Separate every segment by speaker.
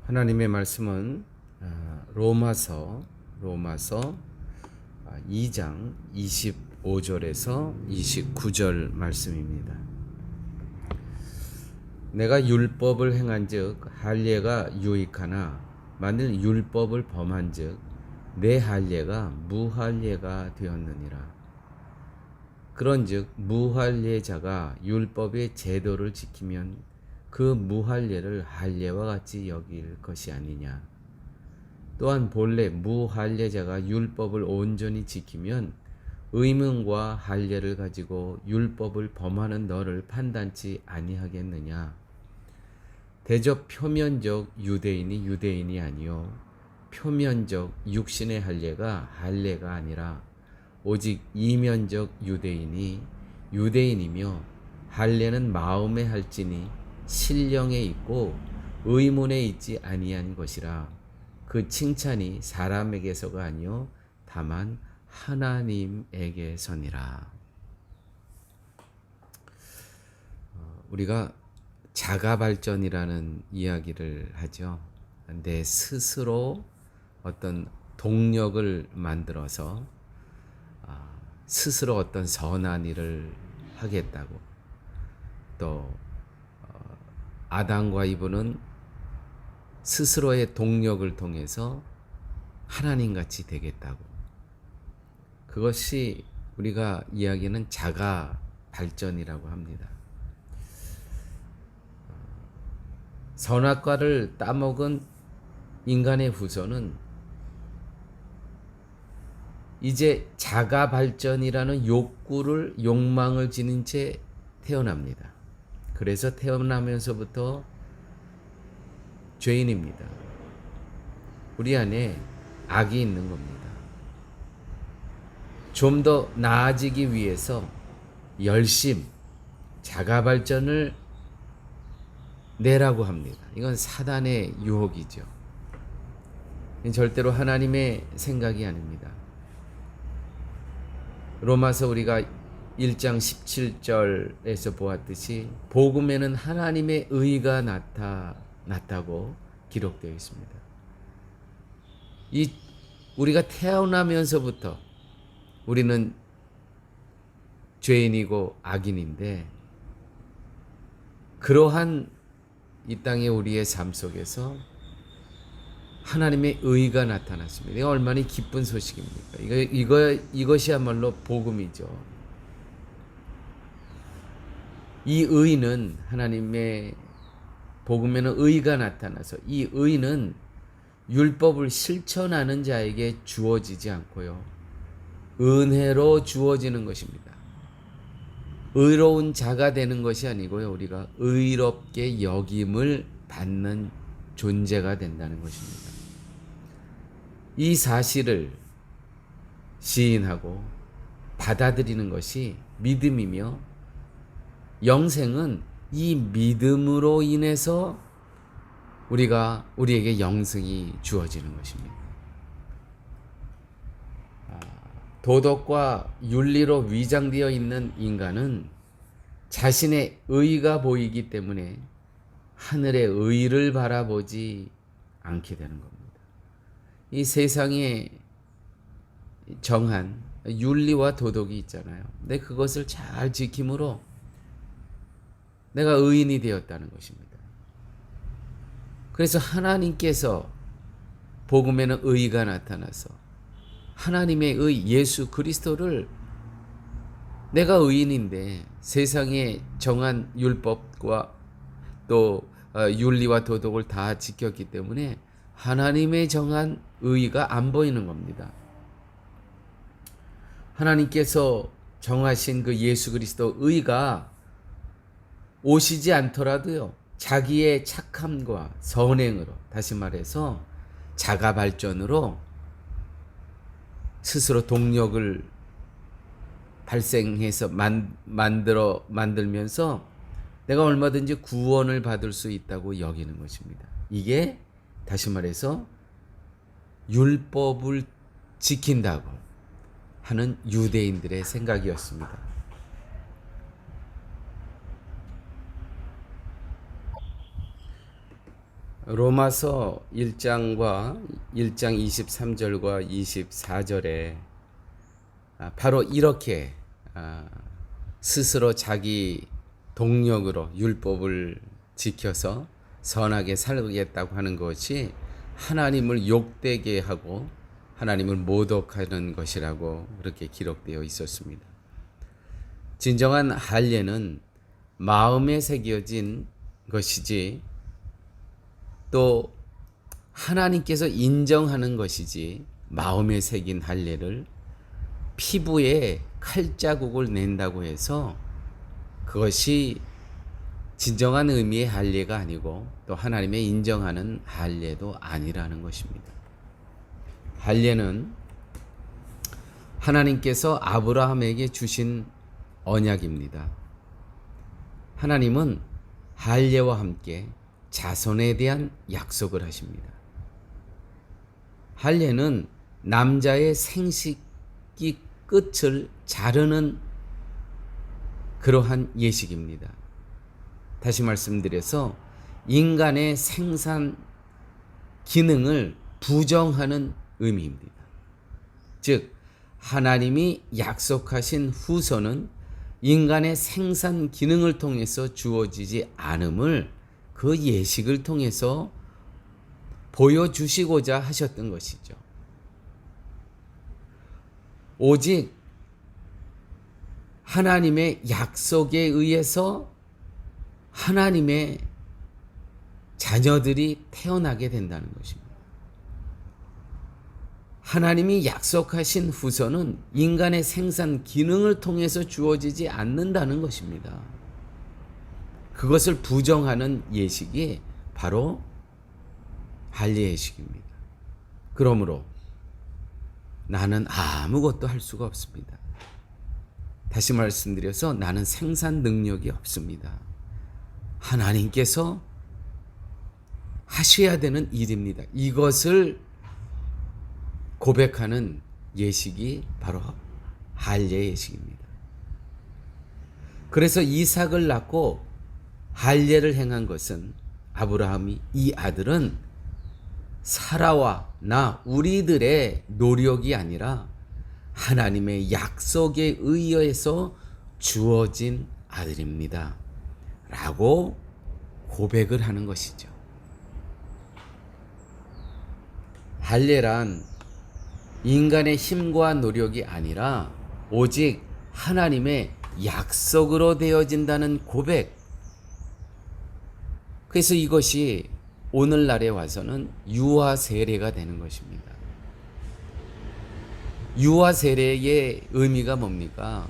Speaker 1: 하나님의 말씀은 로마서 2장 25절에서 29절 말씀입니다. 내가 율법을 행한즉 할례가 유익하나 만일 율법을 범한즉 내 할례가 무할례가 되었느니라. 그런즉 무할례자가 율법의 제도를 지키면 그 무할례를 할례와 같이 여길 것이 아니냐. 또한 본래 무할례자가 율법을 온전히 지키면 의문과 할례를 가지고 율법을 범하는 너를 판단치 아니하겠느냐. 대저 표면적 유대인이 유대인이 아니요 표면적 육신의 할례가 할례가 아니라 오직 이면적 유대인이 유대인이며 할례는 마음에 할지니 신령에 있고 의문에 있지 아니한 것이라. 그 칭찬이 사람에게서가 아니요 다만 하나님에게서니라. 우리가 자가발전이라는 이야기를 하죠. 내 스스로 어떤 동력을 만들어서 스스로 어떤 선한 일을 하겠다고, 또 아담과 이브는 스스로의 동력을 통해서 하나님같이 되겠다고. 그것이 우리가 이야기하는 자가 발전이라고 합니다. 선악과를 따먹은 인간의 후손은 이제 자가 발전이라는 욕망을 지닌 채 태어납니다. 그래서 태어나면서부터 죄인입니다. 우리 안에 악이 있는 겁니다. 좀 더 나아지기 위해서 자가 발전을 내라고 합니다. 이건 사단의 유혹이죠. 절대로 하나님의 생각이 아닙니다. 로마서 우리가 1장 17절에서 보았듯이 복음에는 하나님의 의가 나타났다고 기록되어 있습니다. 우리가 태어나면서부터 우리는 죄인이고 악인인데, 그러한 이 땅의 우리의 삶 속에서 하나님의 의가 나타났습니다. 이거 얼마나 기쁜 소식입니까? 이것이야말로 복음이죠. 이 의는, 하나님의 복음에는 의가 나타나서 이 의는 율법을 실천하는 자에게 주어지지 않고요, 은혜로 주어지는 것입니다. 의로운 자가 되는 것이 아니고요, 우리가 의롭게 여김을 받는 존재가 된다는 것입니다. 이 사실을 시인하고 받아들이는 것이 믿음이며, 영생은 이 믿음으로 인해서 우리에게 영생이 주어지는 것입니다. 도덕과 윤리로 위장되어 있는 인간은 자신의 의가 보이기 때문에 하늘의 의를 바라보지 않게 되는 겁니다. 이 세상에 정한 윤리와 도덕이 있잖아요. 근데 그것을 잘 지킴으로 내가 의인이 되었다는 것입니다. 그래서 하나님께서 복음에는 의가 나타나서 하나님의 의 예수 그리스도를, 내가 의인인데 세상에 정한 율법과 또 윤리와 도덕을 다 지켰기 때문에 하나님의 정한 의가 안 보이는 겁니다. 하나님께서 정하신 그 예수 그리스도 의가 오시지 않더라도요, 자기의 착함과 선행으로, 다시 말해서 자가 발전으로 스스로 동력을 발생해서 만들면서 내가 얼마든지 구원을 받을 수 있다고 여기는 것입니다. 이게 다시 말해서 율법을 지킨다고 하는 유대인들의 생각이었습니다. 로마서 1장과 1장 23절과 24절에 바로 이렇게 스스로 자기 동력으로 율법을 지켜서 선하게 살겠다고 하는 것이 하나님을 욕되게 하고 하나님을 모독하는 것이라고 그렇게 기록되어 있었습니다. 진정한 할례는 마음에 새겨진 것이지 또 하나님께서 인정하는 것이지 마음에 새긴 할례를 피부에 칼자국을 낸다고 해서 그것이 진정한 의미의 할례가 아니고 또 하나님의 인정하는 할례도 아니라는 것입니다. 할례는 하나님께서 아브라함에게 주신 언약입니다. 하나님은 할례와 함께 자손에 대한 약속을 하십니다. 할례는 남자의 생식기 끝을 자르는 그러한 예식입니다. 다시 말씀드려서 인간의 생산 기능을 부정하는 의미입니다. 즉 하나님이 약속하신 후손은 인간의 생산 기능을 통해서 주어지지 않음을 그 예식을 통해서 보여주시고자 하셨던 것이죠. 오직 하나님의 약속에 의해서 하나님의 자녀들이 태어나게 된다는 것입니다. 하나님이 약속하신 후손은 인간의 생산 기능을 통해서 주어지지 않는다는 것입니다. 그것을 부정하는 예식이 바로 할례 예식입니다. 그러므로 나는 아무것도 할 수가 없습니다. 다시 말씀드려서 나는 생산 능력이 없습니다. 하나님께서 하셔야 되는 일입니다. 이것을 고백하는 예식이 바로 할례 예식입니다. 그래서 이삭을 낳고 할례를 행한 것은 아브라함이 이 아들은 사라와 나 우리들의 노력이 아니라 하나님의 약속에 의해서 주어진 아들입니다. 라고 고백을 하는 것이죠. 할례란 인간의 힘과 노력이 아니라 오직 하나님의 약속으로 되어진다는 고백. 그래서 이것이 오늘날에 와서는 유아 세례가 되는 것입니다. 유아 세례의 의미가 뭡니까?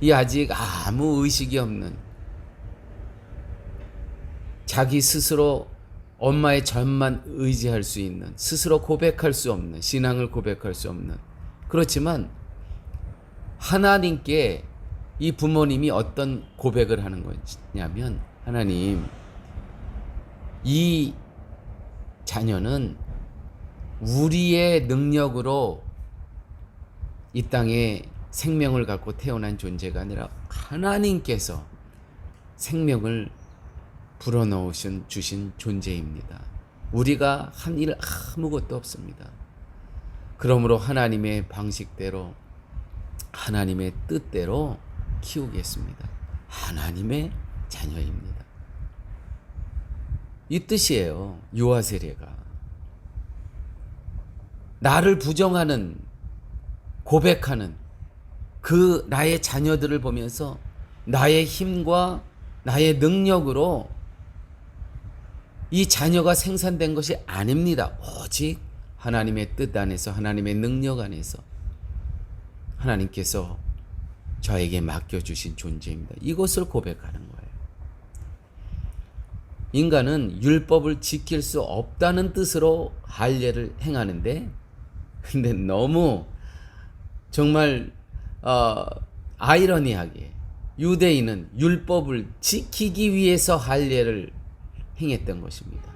Speaker 1: 이 아직 아무 의식이 없는 자기 스스로 엄마의 젖만 의지할 수 있는 스스로 고백할 수 없는 신앙을 고백할 수 없는 그렇지만 하나님께 이 부모님이 어떤 고백을 하는 거냐면 하나님 이 자녀는 우리의 능력으로 이 땅에 생명을 갖고 태어난 존재가 아니라 하나님께서 생명을 불어넣으신 주신 존재입니다. 우리가 한 일 아무것도 없습니다. 그러므로 하나님의 방식대로 하나님의 뜻대로 키우겠습니다. 하나님의 자녀입니다. 이 뜻이에요. 유아 세례가. 나를 부정하는 고백하는 그 나의 자녀들을 보면서 나의 힘과 나의 능력으로 이 자녀가 생산된 것이 아닙니다. 오직 하나님의 뜻 안에서 하나님의 능력 안에서 하나님께서 저에게 맡겨주신 존재입니다. 이것을 고백하는 거예요. 인간은 율법을 지킬 수 없다는 뜻으로 할례를 행하는데 근데 너무 정말 아이러니하게 유대인은 율법을 지키기 위해서 할례를 행했던 것입니다.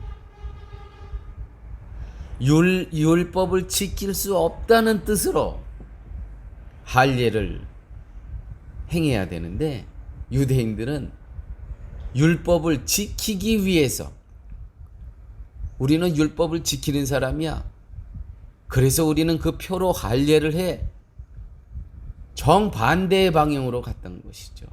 Speaker 1: 율법을 지킬 수 없다는 뜻으로 할례를 행해야 되는데 유대인들은 율법을 지키기 위해서 우리는 율법을 지키는 사람이야. 그래서 우리는 그 표로 할례를 해. 정반대의 방향으로 갔던 것이죠.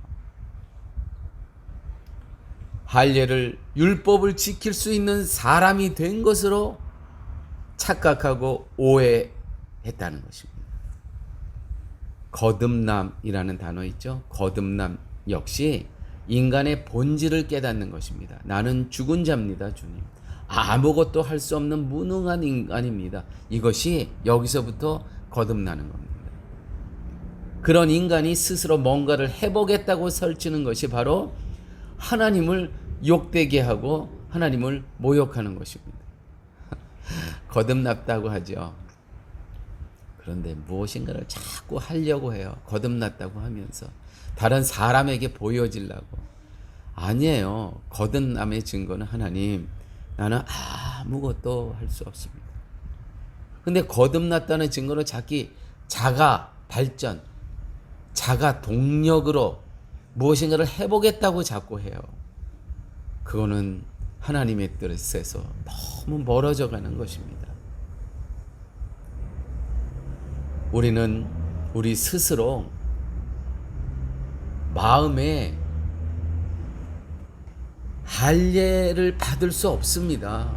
Speaker 1: 할례를 율법을 지킬 수 있는 사람이 된 것으로 착각하고 오해했다는 것입니다. 거듭남이라는 단어 있죠. 거듭남 역시 인간의 본질을 깨닫는 것입니다. 나는 죽은 자입니다, 주님. 아무것도 할 수 없는 무능한 인간입니다. 이것이 여기서부터 거듭나는 겁니다. 그런 인간이 스스로 뭔가를 해보겠다고 설치는 것이 바로 하나님을 욕되게 하고 하나님을 모욕하는 것입니다. 거듭났다고 하죠. 그런데 무엇인가를 자꾸 하려고 해요. 거듭났다고 하면서 다른 사람에게 보여지려고. 아니에요. 거듭남의 증거는 하나님, 나는 아무것도 할 수 없습니다. 근데 거듭났다는 증거는 자기 자가 발전, 자가 동력으로 무엇인가를 해보겠다고 자꾸 해요. 그거는 하나님의 뜻에서 너무 멀어져 가는 것입니다. 우리는 우리 스스로 마음에 할례를 받을 수 없습니다.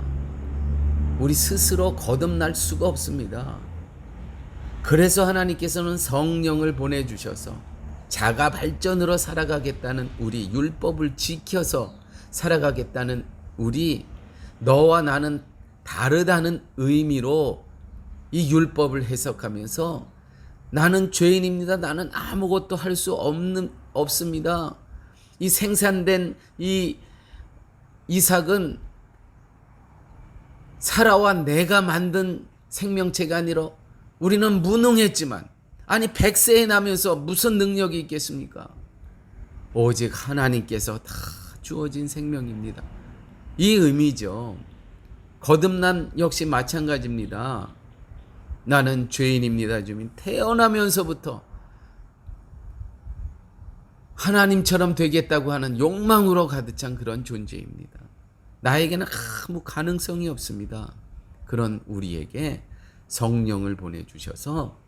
Speaker 1: 우리 스스로 거듭날 수가 없습니다. 그래서 하나님께서는 성령을 보내주셔서 자가 발전으로 살아가겠다는 우리, 율법을 지켜서 살아가겠다는 우리, 너와 나는 다르다는 의미로 이 율법을 해석하면서 나는 죄인입니다. 나는 아무것도 할 수 없습니다. 이 생산된 이 이삭은 사라와 내가 만든 생명체가 아니라 우리는 무능했지만, 아니 100세에 나면서 무슨 능력이 있겠습니까? 오직 하나님께서 다 주어진 생명입니다. 이 의미죠. 거듭남 역시 마찬가지입니다. 나는 죄인입니다. 주님, 태어나면서부터 하나님처럼 되겠다고 하는 욕망으로 가득 찬 그런 존재입니다. 나에게는 아무 가능성이 없습니다. 그런 우리에게 성령을 보내주셔서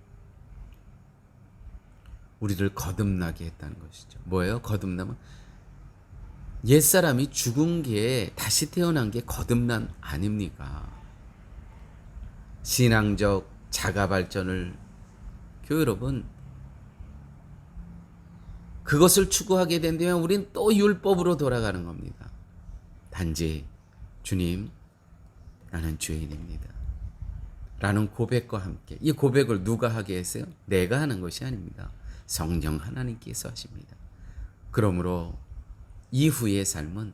Speaker 1: 우리를 거듭나게 했다는 것이죠. 뭐예요? 거듭남은 옛사람이 죽은 게 다시 태어난 게 거듭남 아닙니까? 신앙적 자가 발전을, 교회 여러분, 그것을 추구하게 된다면 우린 또 율법으로 돌아가는 겁니다. 단지 주님, 나는 죄인입니다 라는 고백과 함께, 이 고백을 누가 하게 했어요? 내가 하는 것이 아닙니다. 성령 하나님께서 하십니다. 그러므로 이후의 삶은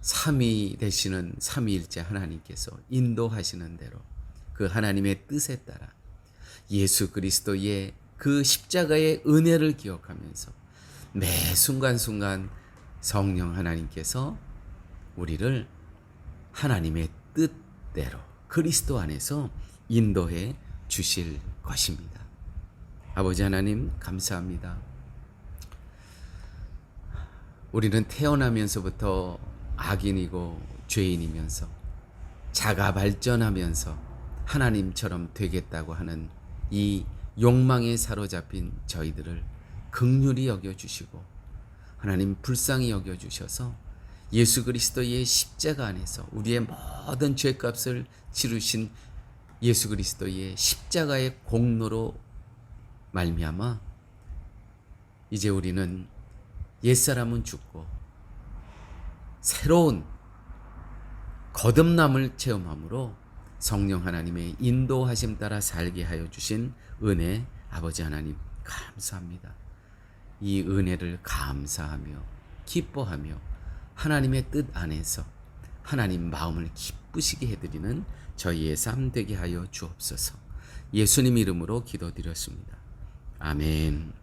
Speaker 1: 삼위 되시는 삼위일체 하나님께서 인도하시는 대로 그 하나님의 뜻에 따라 예수 그리스도의 그 십자가의 은혜를 기억하면서 매 순간순간 성령 하나님께서 우리를 하나님의 뜻대로 그리스도 안에서 인도해 주실 것입니다. 아버지 하나님, 감사합니다. 우리는 태어나면서부터 악인이고 죄인이면서 자가 발전하면서 하나님처럼 되겠다고 하는 이 욕망에 사로잡힌 저희들을 긍휼히 여겨주시고 하나님 불쌍히 여겨주셔서 예수 그리스도의 십자가 안에서 우리의 모든 죄값을 치르신 예수 그리스도의 십자가의 공로로 말미암아 이제 우리는 옛사람은 죽고 새로운 거듭남을 체험함으로 성령 하나님의 인도하심 따라 살게 하여 주신 은혜, 아버지 하나님 감사합니다. 이 은혜를 감사하며 기뻐하며 하나님의 뜻 안에서 하나님 마음을 기쁘시게 해드리는 저희의 삶 되게 하여 주옵소서. 예수님 이름으로 기도드렸습니다. 아멘.